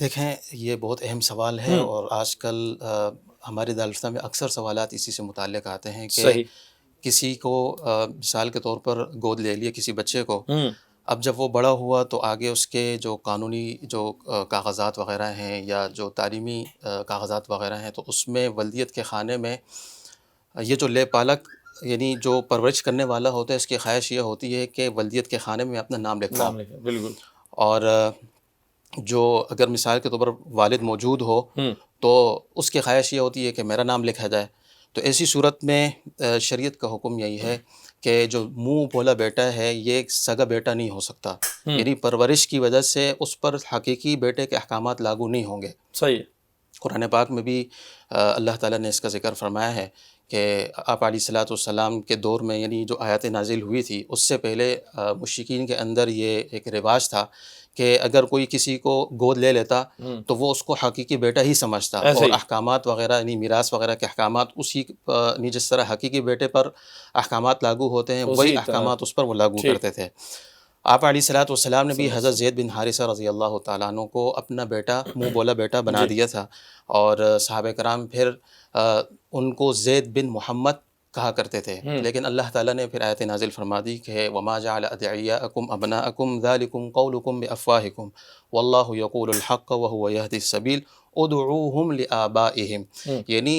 دیکھیں یہ بہت اہم سوال ہے، اور آج کل ہمارے دارالفتہ میں اکثر سوالات اسی سے متعلق آتے ہیں کہ صحیح۔ کسی کو مثال کے طور پر گود لے لیا کسی بچے کو، ہوں اب جب وہ بڑا ہوا تو آگے اس کے جو قانونی جو کاغذات وغیرہ ہیں یا جو تعلیمی کاغذات وغیرہ ہیں، تو اس میں ولدیت کے خانے میں یہ جو لے پالک یعنی جو پرورش کرنے والا ہوتا ہے، اس کی خواہش یہ ہوتی ہے کہ ولدیت کے خانے میں اپنا نام لکھواؤ. نام لکھا بالکل۔ اور جو اگر مثال کے طور پر والد موجود ہو تو اس کی خواہش یہ ہوتی ہے کہ میرا نام لکھا جائے. تو ایسی صورت میں شریعت کا حکم یہی ہے کہ جو منہ بولا بیٹا ہے یہ ایک سگا بیٹا نہیں ہو سکتا، یعنی پرورش کی وجہ سے اس پر حقیقی بیٹے کے احکامات لاگو نہیں ہوں گے. صحیح۔ قرآن پاک میں بھی اللہ تعالیٰ نے اس کا ذکر فرمایا ہے کہ آپ علیہ الصلاۃ والسلام کے دور میں، یعنی جو آیات نازل ہوئی تھی اس سے پہلے مشرکین کے اندر یہ ایک رواج تھا کہ اگر کوئی کسی کو گود لے لیتا تو وہ اس کو حقیقی بیٹا ہی سمجھتا، اور احکامات وغیرہ یعنی میراث وغیرہ کے احکامات اسی یعنی جس طرح حقیقی بیٹے پر احکامات لاگو ہوتے ہیں وہی احکامات اس پر وہ لاگو کرتے تھے. آپ علیہ الصلاۃ والسلام نے بھی حضرت زید بن حارثہ رضی اللہ تعالیٰ عنہ کو اپنا بیٹا منہ بولا بیٹا بنا دیا تھا، اور صحابہ کرام پھر ان کو زید بن محمد کہا کرتے تھے. لیکن اللہ تعالیٰ نے پھر آیت نازل فرما دی کہ وما جعل ادعیاءکم ابناءکم ذالکم قولکم بافواہکم واللہ یقول الحق وہو یہدی السبیل ادعوہم لآبائہم. یعنی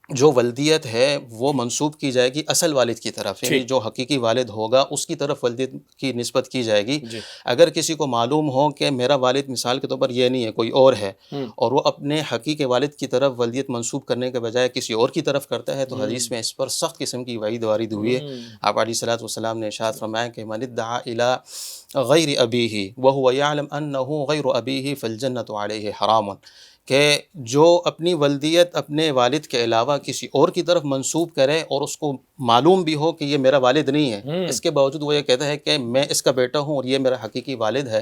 جو ولدیت ہے وہ منسوب کی جائے گی اصل والد کی طرف، یعنی جو حقیقی والد ہوگا اس کی طرف ولدیت کی نسبت کی جائے گی. اگر کسی کو معلوم ہو کہ میرا والد مثال کے طور پر یہ نہیں ہے، کوئی اور ہے، اور وہ اپنے حقیقی والد کی طرف ولدیت منسوب کرنے کے بجائے کسی اور کی طرف کرتا ہے، تو حدیث میں اس پر سخت قسم کی وعید وارد ہوئی ہے. آپ علیہ الصلاۃ والسلام نے ارشاد فرمایا کہ من ادعا الی غیر ابیہ وہو یعلم انہ غیر ابیہ فالجنۃ علیہ حرام، کہ جو اپنی ولدیت اپنے والد کے علاوہ کسی اور کی طرف منسوب کرے اور اس کو معلوم بھی ہو کہ یہ میرا والد نہیں ہے، اس کے باوجود وہ یہ کہتا ہے کہ میں اس کا بیٹا ہوں اور یہ میرا حقیقی والد ہے،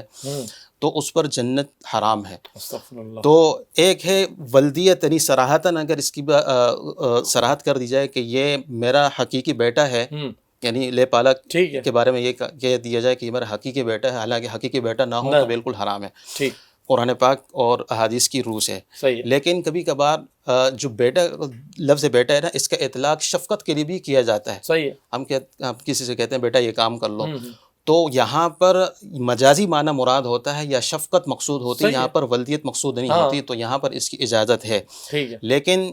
تو اس پر جنت حرام ہے. تو ایک ہے ولدیت، یعنی صراحتاً اگر اس کی صراحت کر دی جائے کہ یہ میرا حقیقی بیٹا ہے، یعنی لے پالک کے بارے میں یہ کہہ دیا جائے کہ یہ میرا حقیقی بیٹا ہے، حالانکہ حقیقی بیٹا نہ ہو تو بالکل حرام ہے قرآن پاک اور احادیث کی روح سے. لیکن کبھی کبھار جو بیٹا لفظ بیٹا ہے نا، اس کا اطلاق شفقت کے لیے بھی کیا جاتا ہے. ہم کسی سے کہتے ہیں بیٹا یہ کام کر لو، تو یہاں پر مجازی معنی مراد ہوتا ہے یا شفقت مقصود ہوتی ہے، یہاں پر ولدیت مقصود نہیں ہوتی، تو یہاں پر اس کی اجازت ہے. لیکن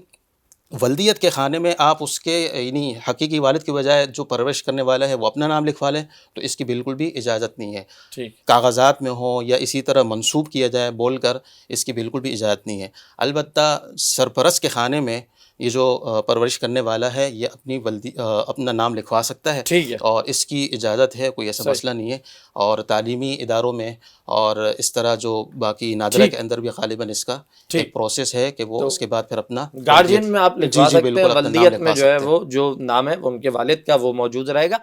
ولدیت کے خانے میں آپ اس کے یعنی حقیقی والد کے بجائے جو پرورش کرنے والا ہے وہ اپنا نام لکھوا لیں تو اس کی بالکل بھی اجازت نہیں ہے. کاغذات میں ہو یا اسی طرح منسوب کیا جائے بول کر، اس کی بالکل بھی اجازت نہیں ہے. البتہ سرپرست کے خانے میں یہ جو پرورش کرنے والا ہے یہ اپنا نام لکھوا سکتا ہے، اور اس کی اجازت ہے، کوئی ایسا مسئلہ نہیں ہے. اور تعلیمی اداروں میں اور اس طرح جو باقی نادرہ کے اندر بھی غالباً اس کا ایک پروسیس ہے کہ وہ اس کے بعد پھر اپنا گارجین میں آپ لکھوا سکتے ہیں، ولدیت میں جو ہے وہ جو نام ہے وہ ان کے والد کا وہ موجود رہے گا.